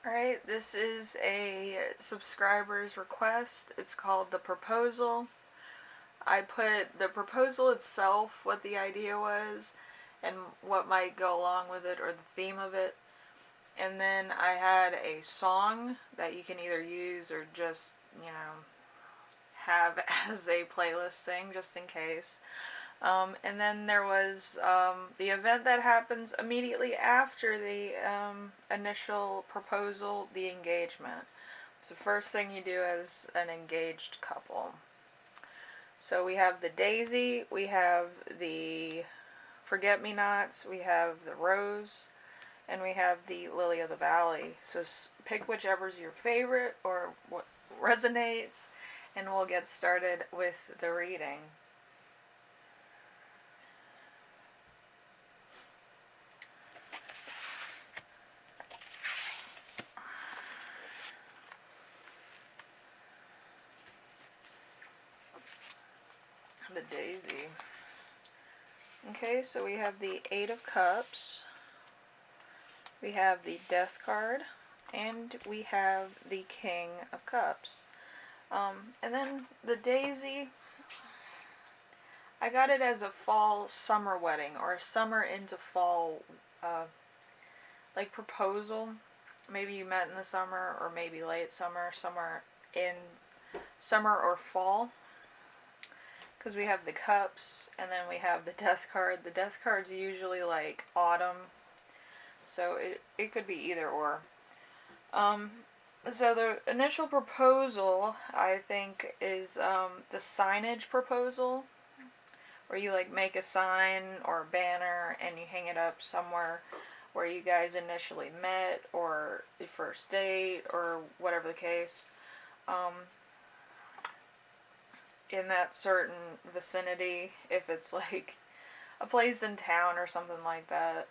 Alright, this is a subscriber's request. It's called The Proposal. I put the proposal itself, what the idea was, and what might go along with it, or the theme of it. And then I had a song that you can either use or just, have as a playlist thing, just in case. And then there was the event that happens immediately after the initial proposal, the engagement. It's the first thing you do as an engaged couple. So we have the daisy, we have the forget-me-nots, we have the rose, and we have the lily of the valley. So pick whichever's your favorite or what resonates, and we'll get started with the reading. The daisy. Okay, so we have the Eight of Cups, we have the Death card, and we have the King of Cups. And then the daisy, I got it as a fall summer wedding, or a summer into fall, like proposal. Maybe you met in the summer, or maybe late summer, somewhere in summer or fall. Because we have the cups, and then we have the death card. The death card's usually like autumn, so it could be either or. So the initial proposal, I think, is the signage proposal, where you like make a sign or a banner and you hang it up somewhere where you guys initially met, or the first date, or whatever the case. In that certain vicinity, if it's like a place in town or something like that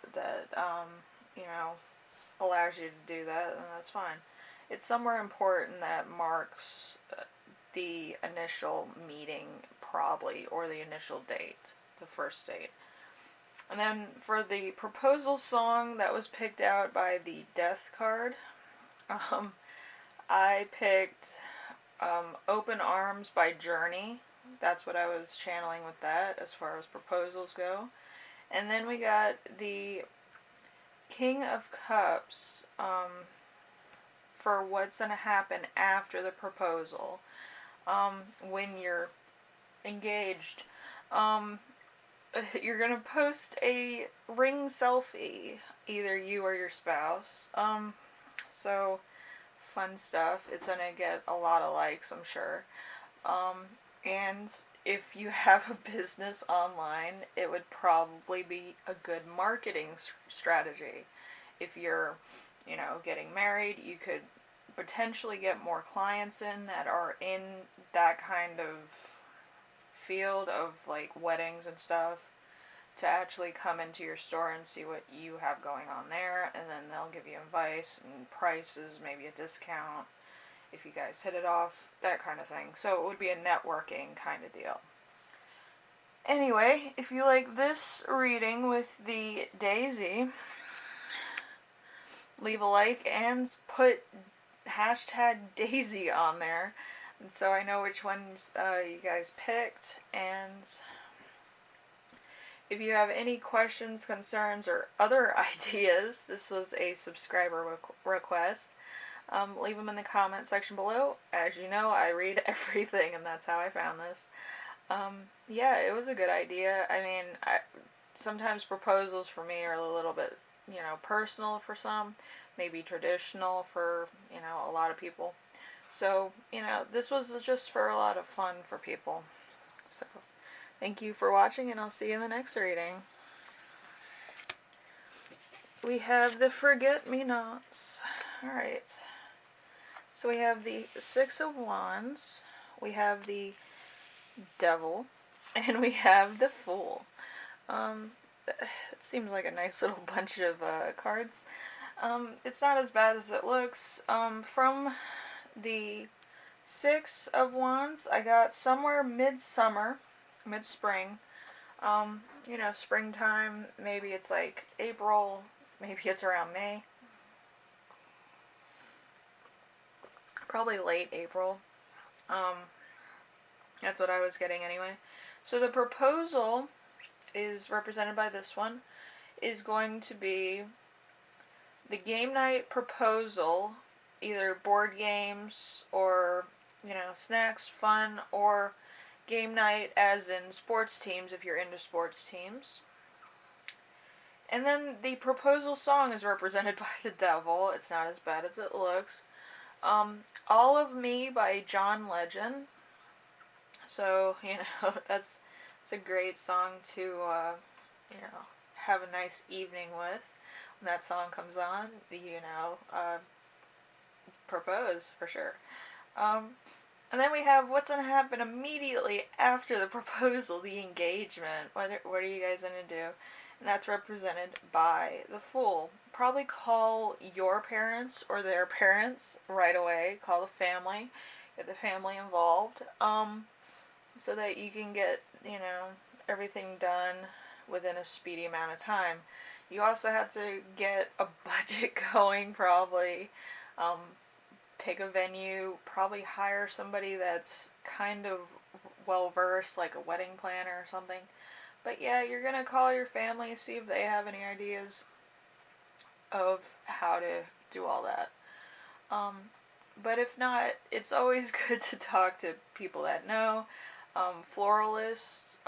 allows you to do that, then that's fine. It's somewhere important that marks the initial meeting, probably, or the initial date, the first date. And then for the proposal song that was picked out by the death card, I picked Open Arms by Journey. That's what I was channeling with that as far as proposals go. And then we got the King of Cups for what's going to happen after the proposal, when you're engaged. You're going to post a ring selfie, either you or your spouse. So fun stuff. It's going to get a lot of likes, I'm sure. And if you have a business online, it would probably be a good marketing strategy. If you're, getting married, you could potentially get more clients in that are in that kind of field of like weddings and stuff, to actually come into your store and see what you have going on there, and then they'll give you advice and prices, maybe a discount if you guys hit it off, that kind of thing. So it would be a networking kind of deal. Anyway, if you like this reading with the daisy, leave a like and put hashtag daisy on there, and so I know which ones you guys picked. And if you have any questions, concerns, or other ideas, this was a subscriber request, leave them in the comment section below. As you know, I read everything, and that's how I found this. Yeah, it was a good idea. I mean, sometimes proposals for me are a little bit, personal for some, maybe traditional for, a lot of people. So, this was just for a lot of fun for people. So, thank you for watching, and I'll see you in the next reading. We have the Forget-Me-Nots. Alright. So we have the Six of Wands, we have the Devil, and we have the Fool. It seems like a nice little bunch of cards. It's not as bad as it looks. From the Six of Wands, I got somewhere mid-summer, mid-spring. Springtime. Maybe it's like April, maybe it's around May. probably late April. That's what I was getting anyway. So the proposal is represented by this one, is going to be the game night proposal, either board games or, snacks, fun, or game night as in sports teams if you're into sports teams. And then the proposal song is represented by the devil. It's not as bad as it looks. All of Me by John Legend. So, that's it's a great song to, have a nice evening with. When that song comes on, propose for sure. And then we have what's going to happen immediately after the proposal, the engagement. What are you guys going to do? And that's represented by the Fool. Probably call your parents or their parents right away. Call the family. Get the family involved. So that you can get, everything done within a speedy amount of time. You also have to get a budget going, probably. Pick a venue, probably hire somebody that's kind of well versed, like a wedding planner or something. But yeah, you're gonna call your family, see if they have any ideas of how to do all that. But if not, it's always good to talk to people that know, floralists,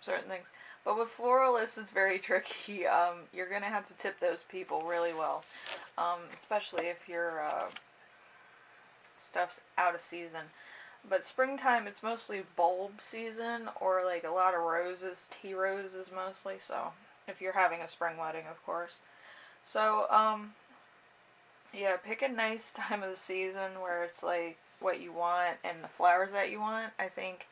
certain things. But with floralists, it's very tricky. You're gonna have to tip those people really well, especially if your stuff's out of season. But springtime, it's mostly bulb season, or like a lot of roses, tea roses mostly. So if you're having a spring wedding, of course. So yeah, pick a nice time of the season where it's like what you want and the flowers that you want. I think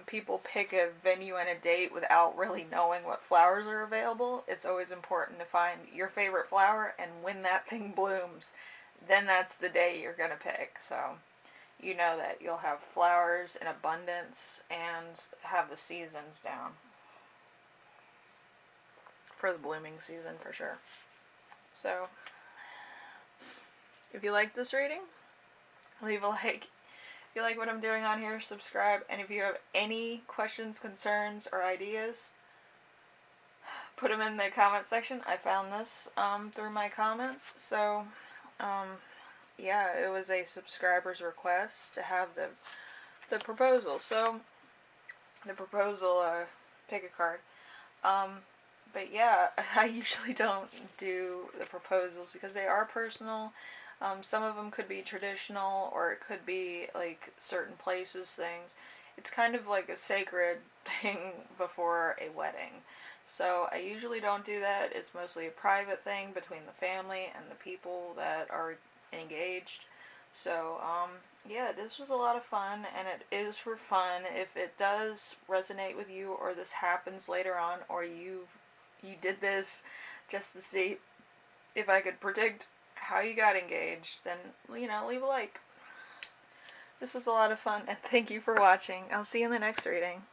people pick a venue and a date without really knowing what flowers are available. It's always important to find your favorite flower, and when that thing blooms, then that's the day you're going to pick. So you know that you'll have flowers in abundance and have the seasons down for the blooming season for sure. So if you like this reading, leave a like. If you like what I'm doing on here, subscribe. And if you have any questions, concerns, or ideas, put them in the comment section. I found this through my comments. So yeah, it was a subscriber's request to have the proposal. So the proposal, pick a card. But yeah, I usually don't do the proposals because they are personal. Some of them could be traditional, or it could be like certain places, things. It's kind of like a sacred thing before a wedding. So I usually don't do that. It's mostly a private thing between the family and the people that are engaged. So yeah, this was a lot of fun, and it is for fun. If it does resonate with you, or this happens later on, or you did this just to see if I could predict how you got engaged, then leave a like. This was a lot of fun, and thank you for watching. I'll see you in the next reading.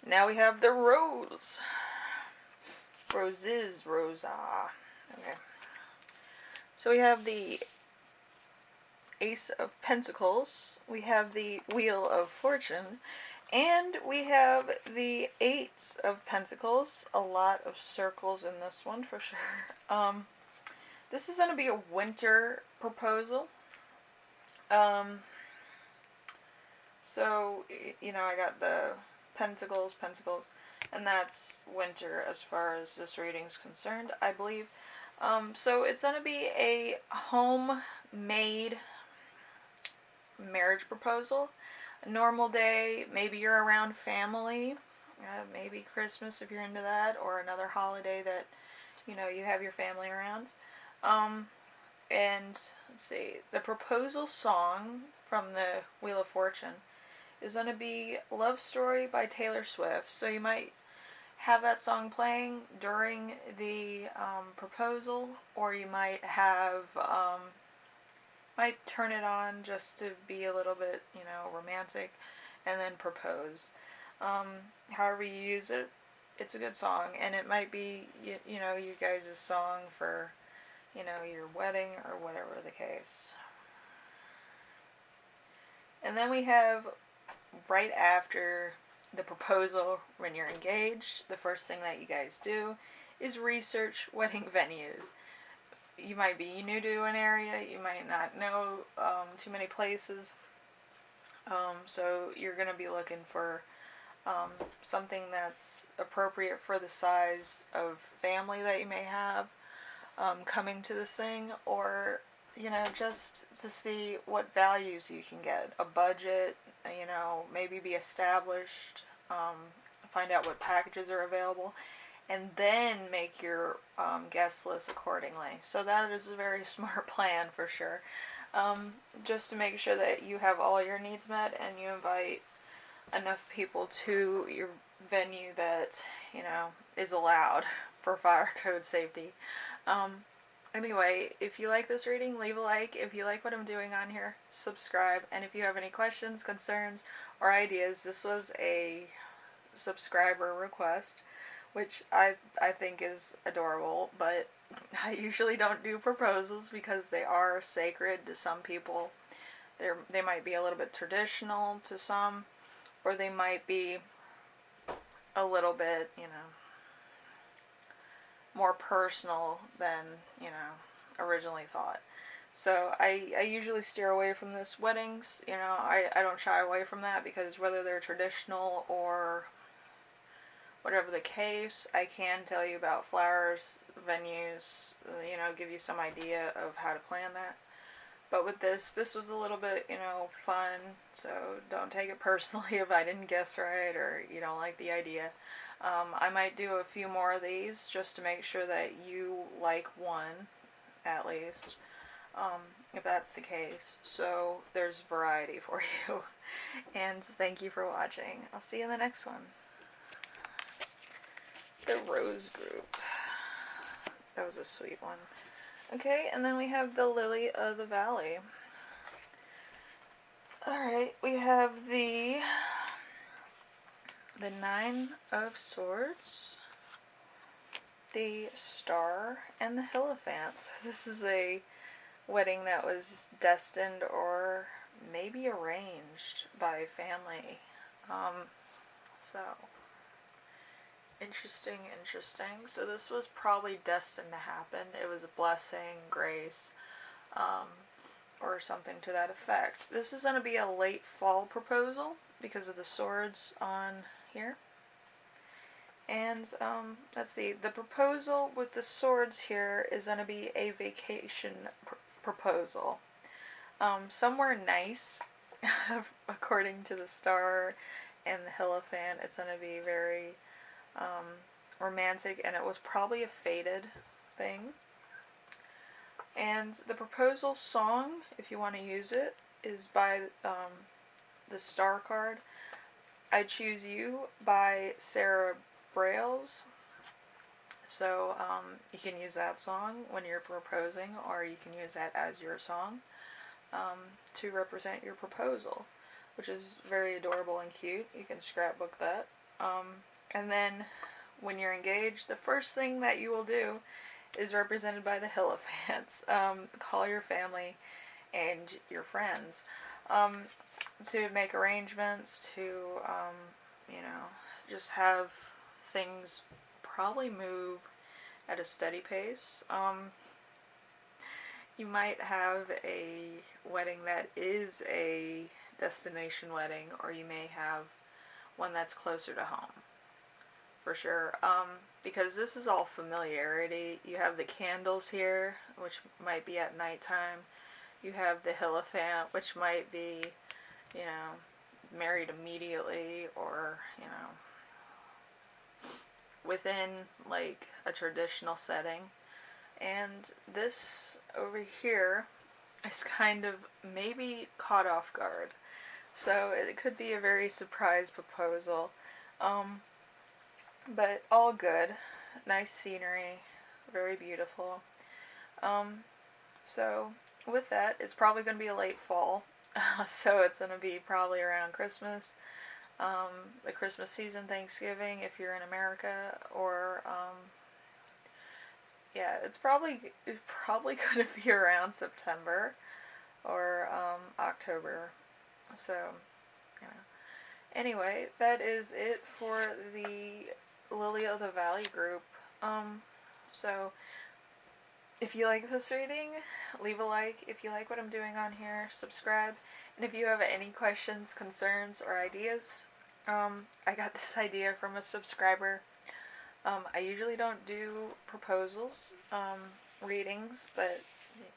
Now we have the rose. Roses, Rosa. Okay. So we have the Ace of Pentacles, we have the Wheel of Fortune, and we have the Eight of Pentacles. A lot of circles in this one for sure. This is going to be a winter proposal. So, I got the Pentacles, and that's winter as far as this reading's concerned, I believe. So it's going to be a homemade marriage proposal. A normal day, maybe you're around family, maybe Christmas if you're into that, or another holiday that, you have your family around. And let's see, the proposal song from the Wheel of Fortune is going to be Love Story by Taylor Swift. So you might have that song playing during the proposal, or you might turn it on just to be a little bit, romantic, and then propose. However you use it, it's a good song, and it might be, you guys' song for, your wedding or whatever the case. And then we have right after the proposal, when you're engaged, the first thing that you guys do is research wedding venues. You might be new to an area, you might not know too many places, so you're going to be looking for something that's appropriate for the size of family that you may have coming to this thing, or just to see what values you can get, a budget, maybe be established, find out what packages are available, and then make your guest list accordingly. So that is a very smart plan for sure. Just to make sure that you have all your needs met and you invite enough people to your venue that is allowed for fire code safety. Anyway, if you like this reading, leave a like. If you like what I'm doing on here, subscribe. And if you have any questions, concerns, or ideas, this was a subscriber request, which I think is adorable, but I usually don't do proposals because they are sacred to some people. They might be a little bit traditional to some, or they might be a little bit, more personal than, originally thought. So I usually steer away from this weddings. I don't shy away from that because whether they're traditional or whatever the case, I can tell you about flowers, venues, give you some idea of how to plan that. But with this was a little bit, fun, so don't take it personally if I didn't guess right or you don't like the idea. I might do a few more of these just to make sure that you like one, at least, if that's the case. So there's variety for you. And thank you for watching. I'll see you in the next one. The Rose Group. That was a sweet one. Okay, and then we have the Lily of the Valley. Alright, we have the Nine of Swords, the Star, and the Hierophant. So this is a wedding that was destined or maybe arranged by family. So interesting. So this was probably destined to happen. It was a blessing, grace, or something to that effect. This is going to be a late fall proposal because of the swords on here. And let's see, the proposal with the swords here is going to be a vacation proposal. Somewhere nice, according to the Star and the Hierophant. It's going to be very romantic, and it was probably a fated thing. And the proposal song, if you want to use it, is by the Star card. I Choose You by Sara Bareilles. So you can use that song when you're proposing, or you can use that as your song to represent your proposal, which is very adorable and cute. You can scrapbook that. And then when you're engaged, the first thing that you will do is represented by the Hierophants. Call your family and your friends to make arrangements, to just have things probably move at a steady pace. You might have a wedding that is a destination wedding, or you may have one that's closer to home, for sure. Because this is all familiarity. You have the candles here, which might be at nighttime. You have the Hierophant, which might be, married immediately, or, within, like, a traditional setting. And this over here is kind of maybe caught off guard. So it could be a very surprise proposal. But all good. Nice scenery. Very beautiful. So with that, it's probably going to be a late fall. So it's going to be probably around Christmas. The Christmas season, Thanksgiving, if you're in America, or yeah, it's probably going to be around September or October, So, you know. Anyway, that is it for the Lily of the Valley group. So if you like this reading, leave a like. If you like what I'm doing on here, subscribe. And if you have any questions, concerns, or ideas, I got this idea from a subscriber. I usually don't do proposals, readings, but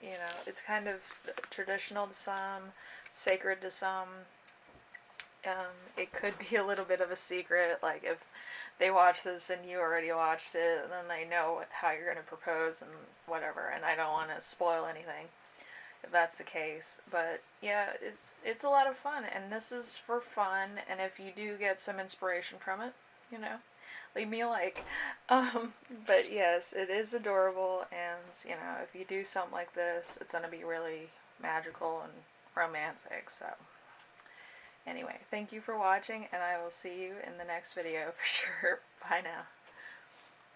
you know, it's kind of traditional to some, sacred to some. It could be a little bit of a secret, like if they watch this and you already watched it, and then they know how you're going to propose and whatever, and I don't want to spoil anything if that's the case. But yeah, it's a lot of fun, and this is for fun, and if you do get some inspiration from it, you know, leave me a like. But yes, it is adorable, and you know, if you do something like this, it's going to be really magical and romantic. So anyway, thank you for watching, and I will see you in the next video for sure. Bye now.